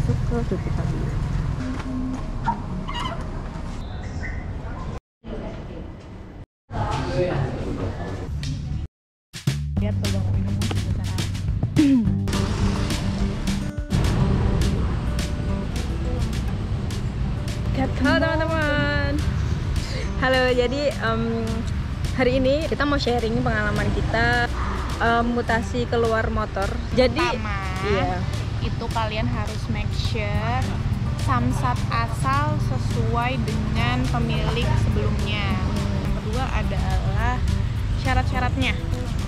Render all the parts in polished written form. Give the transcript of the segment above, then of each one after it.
masuk ke BPKB. Lihat tuh bang minum sebentar. Halo teman-teman. Halo, jadi hari ini kita mau sharing pengalaman kita mutasi keluar motor. Jadi pertama, iya, itu kalian harus make sure samsat asal sesuai dengan pemilik sebelumnya. Yang kedua adalah syarat-syaratnya.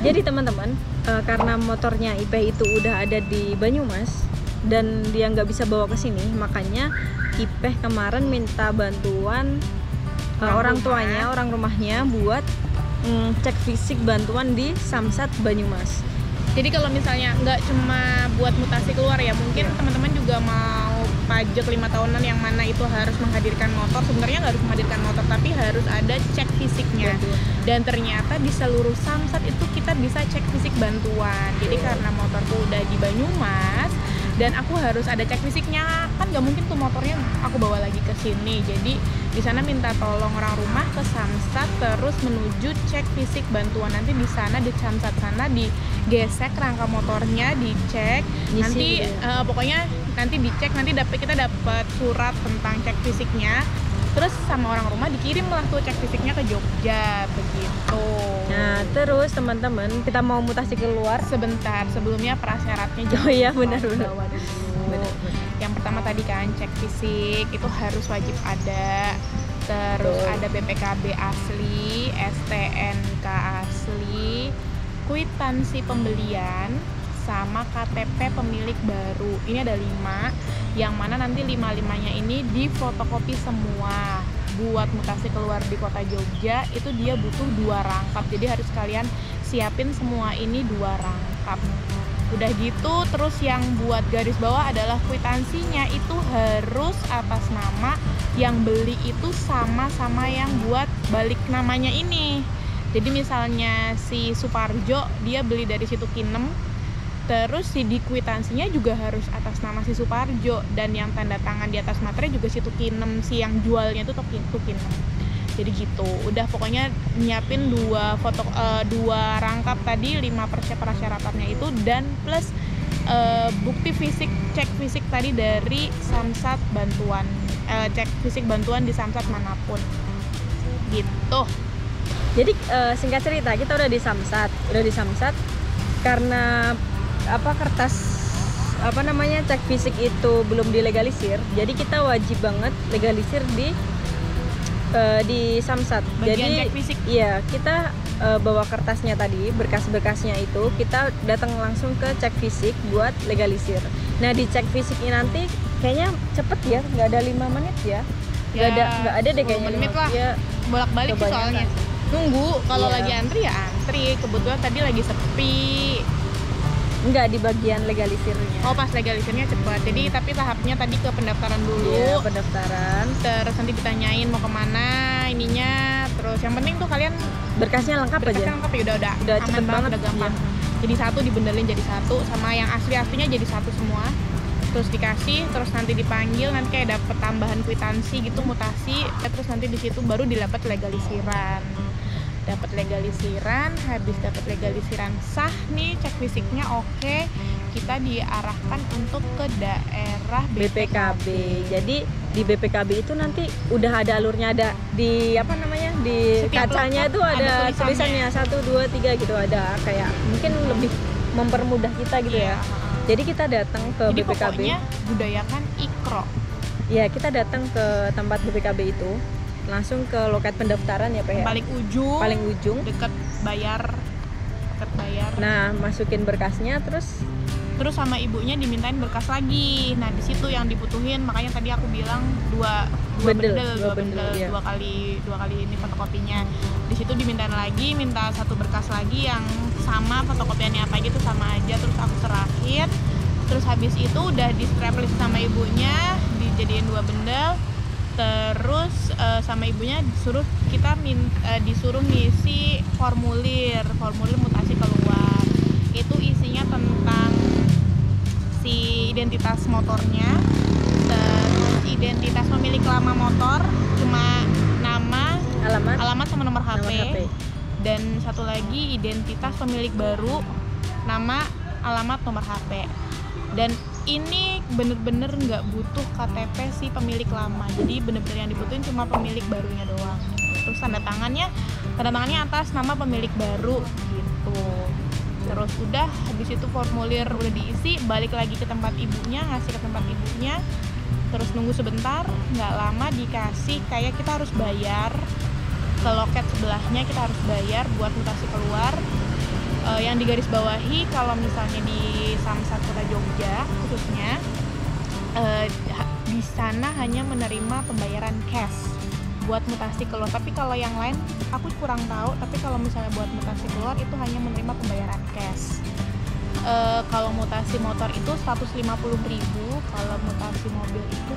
jadi teman-teman, karena motornya Ipeh itu udah ada di Banyumas dan dia nggak bisa bawa ke sini, makanya Ipeh kemarin minta bantuan orang tuanya, orang rumahnya buat cek fisik bantuan di Samsat Banyumas. Jadi kalau misalnya nggak cuma buat mutasi keluar ya, mungkin teman-teman juga mau pajak 5 tahunan yang mana itu harus menghadirkan motor. Sebenarnya nggak harus menghadirkan motor, tapi harus ada cek fisiknya. Betul. Dan ternyata di seluruh Samsat itu kita bisa cek fisik bantuan. Jadi karena motorku udah di Banyumas dan aku harus ada cek fisiknya, kan nggak mungkin tuh motornya aku bawa lagi ke sini. Jadi di sana minta tolong orang rumah ke Samsat, terus menuju cek fisik bantuan. Nanti di sana di Samsat sana digesek rangka motornya, dicek. Ngisi Nanti gitu ya? pokoknya nanti dicek, nanti kita dapat surat tentang cek fisiknya. Terus sama orang rumah dikirim lah tuh cek fisiknya ke Jogja, begitu. Nah, terus teman-teman, kita mau mutasi keluar. Sebentar, sebelumnya prasyaratnya Oh iya, jangan benar-benar. bawa dulu. Benar. Yang pertama tadi kan cek fisik itu harus wajib ada. Terus Betul. ada BPKB asli, STNK asli, kwitansi pembelian, sama KTP pemilik baru. Ini ada 5, yang mana nanti 5-5-nya ini difotokopi semua. Buat mutasi keluar di kota Jogja itu dia butuh 2 rangkap. Jadi harus kalian siapin semua ini 2 rangkap. Udah gitu, terus yang buat garis bawah adalah kwitansinya itu harus atas nama yang beli itu sama-sama yang buat balik namanya ini. Jadi misalnya si Suparjo dia beli dari situ Kinem, terus si di kwitansinya juga harus atas nama si Suparjo, dan yang tanda tangan di atas materai juga si Tukinem, si yang jualnya itu Tukinem. Jadi gitu, udah pokoknya nyiapin 2 foto, 2 rangkap tadi, 5 persyaratannya itu, dan plus bukti fisik, cek fisik tadi dari Samsat bantuan, cek fisik bantuan di Samsat manapun gitu. Jadi singkat cerita, kita udah di Samsat karena kertas cek fisik itu belum dilegalisir, jadi kita wajib banget legalisir di Samsat. Bagian Jadi cek fisik. iya, kita bawa kertasnya tadi, berkas-berkasnya itu kita datang langsung ke cek fisik buat legalisir. Nah, di cek fisik ini nanti kayaknya cepet ya, nggak ada 5 menit ya, nggak ada deh 10 kayaknya menit 5 lah. ya, Bolak-balik sih kebanyakan. soalnya. Nunggu, kalau Iya. lagi antri ya antri. Kebetulan tadi lagi sepi. nggak di bagian legalisirnya. Oh, pas legalisirnya cepat. Jadi tapi tahapnya tadi ke pendaftaran dulu. Iya, pendaftaran, Terus nanti ditanyain mau kemana ininya. Terus yang penting tuh kalian berkasnya lengkap aja. berkasnya lengkap ya, udah Udah aman cepet banget, udah gampang. iya. Jadi satu dibenerin jadi satu, sama yang aslinya jadi satu semua. Terus dikasih, terus nanti dipanggil, nanti kayak dapet tambahan kwitansi gitu, mutasi. Terus nanti di situ baru didapat legalisiran. Dapat legalisiran, habis dapat legalisiran sah nih, cek fisiknya oke, kita diarahkan untuk ke daerah BPKB. Jadi di BPKB itu nanti udah ada alurnya, ada di di Setiap kacanya loket itu ada ada tulisannya. tulisannya 1, 2, 3 gitu, ada kayak mungkin lebih mempermudah kita gitu ya. Jadi kita datang ke Jadi BPKB. pokoknya budayakan ikro. Ya, kita datang ke tempat BPKB itu, langsung ke loket pendaftaran ya, Pak ya. Paling ujung Ujung. deket bayar. Nah, masukin berkasnya, terus sama ibunya dimintain berkas lagi. Nah, di situ yang dibutuhin, makanya tadi aku bilang dua Bendel, bendel, iya. dua kali ini fotokopinya. Di situ dimintain lagi, minta 1 berkas lagi yang sama, fotokopiannya apa gitu sama aja, terus aku serahin. Terus habis itu udah di strap list sama ibunya, dijadiin 2 bendel. Terus sama ibunya disuruh ngisi formulir mutasi keluar. Itu isinya tentang si identitas motornya, terus identitas pemilik lama motor cuma nama, alamat sama nomor HP. Dan satu lagi identitas pemilik baru, nama, alamat, nomor HP. Dan ini bener-bener nggak butuh KTP si pemilik lama, jadi bener-bener yang dibutuhin cuma pemilik barunya doang. Terus tanda tangannya atas nama pemilik baru gitu. Terus udah, habis itu formulir udah diisi, balik lagi ke tempat ibunya, ngasih ke tempat ibunya. Terus nunggu sebentar, nggak lama dikasih kayak kita harus bayar ke loket sebelahnya, kita harus bayar buat mutasi keluar. Yang digarisbawahi kalau misalnya di Samsat Kota Jogja khususnya, di sana hanya menerima pembayaran cash buat mutasi keluar. Tapi kalau yang lain aku kurang tahu, tapi kalau misalnya buat mutasi keluar itu hanya menerima pembayaran cash. Kalau mutasi motor itu 150.000, kalau mutasi mobil itu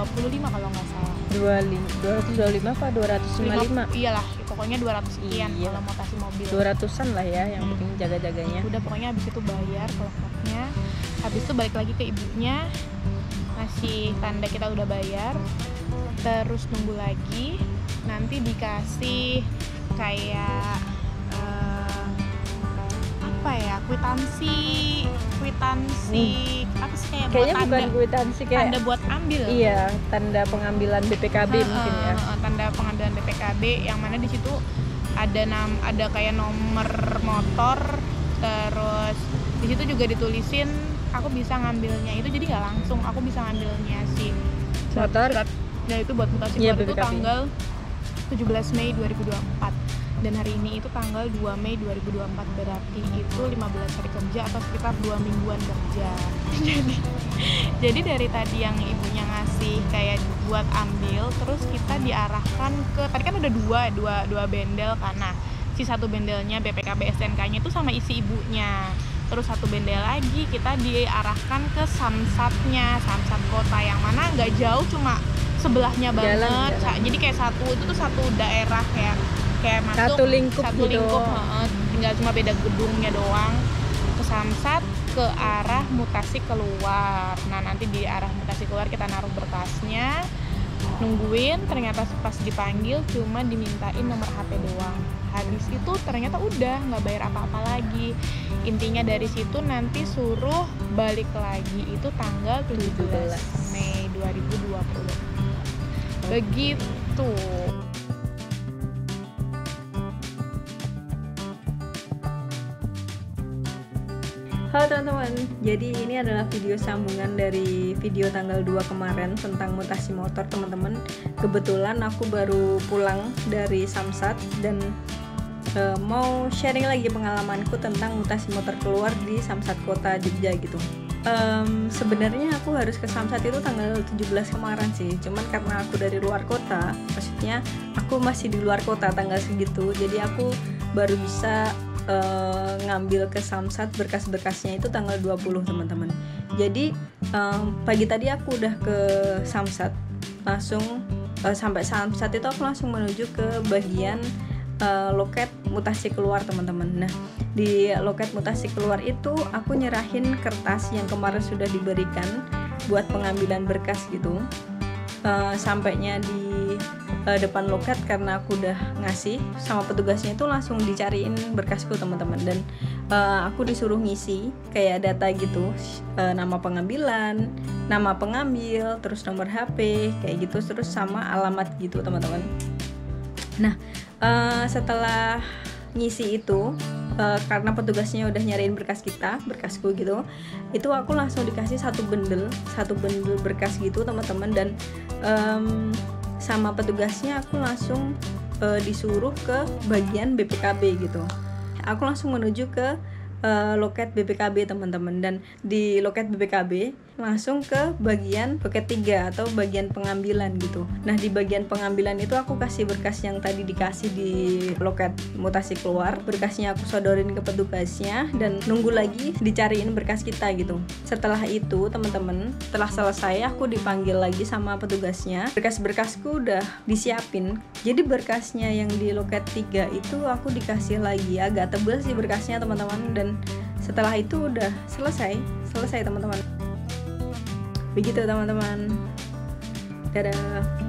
225 kalau nggak salah. 225 apa 255? Iyalah, pokoknya 200 sekian. Iya. Kalau mutasi mobil 200-an lah ya, yang penting jaga-jaganya. Udah, pokoknya habis itu bayar ke loketnya, habis itu balik lagi ke ibunya, ngasih tanda kita udah bayar, terus nunggu lagi, nanti dikasih kayak apa ya, kwitansi apa sih, kayak Kayaknya buat bukan kwitansi, kayak tanda buat ambil. Iya, tanda pengambilan BPKB mungkin ya. Tanda pengambilan BPKB yang mana di situ ada kayak nomor motor, terus di situ juga ditulisin aku bisa ngambilnya itu, jadi nggak langsung aku bisa ngambilnya si Motor. Nah itu buat mutasi Iya, keluar itu BPKB. tanggal 17 Mei 2024 dan hari ini itu tanggal 2 Mei 2024, berarti itu 15 hari kerja atau sekitar 2 mingguan kerja. jadi dari tadi yang ibunya ngasih kayak buat ambil, terus kita diarahkan ke, tadi kan ada dua bendel kan. Nah, si satu bendelnya BPKB STNK-nya itu sama isi ibunya. Terus satu bendel lagi kita diarahkan ke Samsatnya, Samsat Kota yang mana nggak jauh, cuma sebelahnya banget. Jalan. Jadi kayak itu tuh satu daerah kayak masuk Satu lingkup gitu. Tinggal cuma beda gedungnya doang. Ke Samsat ke arah mutasi keluar. Nah, nanti di arah mutasi keluar kita naruh berkasnya, nungguin, ternyata pas dipanggil cuma dimintain nomor HP doang. Habis itu ternyata udah nggak bayar apa-apa lagi. Intinya dari situ nanti suruh balik lagi itu tanggal 17 Mei 2020. Begitu. Halo teman-teman, jadi ini adalah video sambungan dari video tanggal 2 kemarin tentang mutasi motor teman-teman. Kebetulan aku baru pulang dari Samsat dan mau sharing lagi pengalamanku tentang mutasi motor keluar di Samsat Kota Jogja gitu. Sebenarnya aku harus ke Samsat itu tanggal 17 kemarin sih, cuman karena aku dari luar kota, maksudnya aku masih di luar kota tanggal segitu, jadi aku baru bisa ngambil ke Samsat berkas-berkasnya itu tanggal 20 teman-teman. Jadi pagi tadi aku udah ke Samsat, langsung sampai Samsat itu aku langsung menuju ke bagian loket mutasi keluar teman-teman. Nah, di loket mutasi keluar itu aku nyerahin kertas yang kemarin sudah diberikan buat pengambilan berkas gitu. Sampainya di depan loket, karena aku udah ngasih sama petugasnya itu langsung dicariin berkasku teman-teman, dan aku disuruh ngisi kayak data gitu, nama pengambilan, nama pengambil, terus nomor HP kayak gitu, terus sama alamat gitu teman-teman. Nah, setelah ngisi itu, karena petugasnya udah nyariin berkasku gitu, itu aku langsung dikasih satu bendel berkas gitu teman-teman, dan sama petugasnya aku langsung disuruh ke bagian BPKB gitu. Aku langsung menuju ke loket BPKB teman-teman, dan di loket BPKB langsung ke bagian loket 3 atau bagian pengambilan gitu. Nah, di bagian pengambilan itu aku kasih berkas yang tadi dikasih di loket mutasi keluar, berkasnya aku sodorin ke petugasnya dan nunggu lagi dicariin berkas kita gitu. Setelah itu teman-teman, setelah selesai aku dipanggil lagi sama petugasnya, berkas-berkasku udah disiapin. Jadi berkasnya yang di loket 3 itu aku dikasih lagi, agak tebal sih berkasnya teman-teman, dan setelah itu udah selesai teman-teman. Begitu teman-teman. Dadah.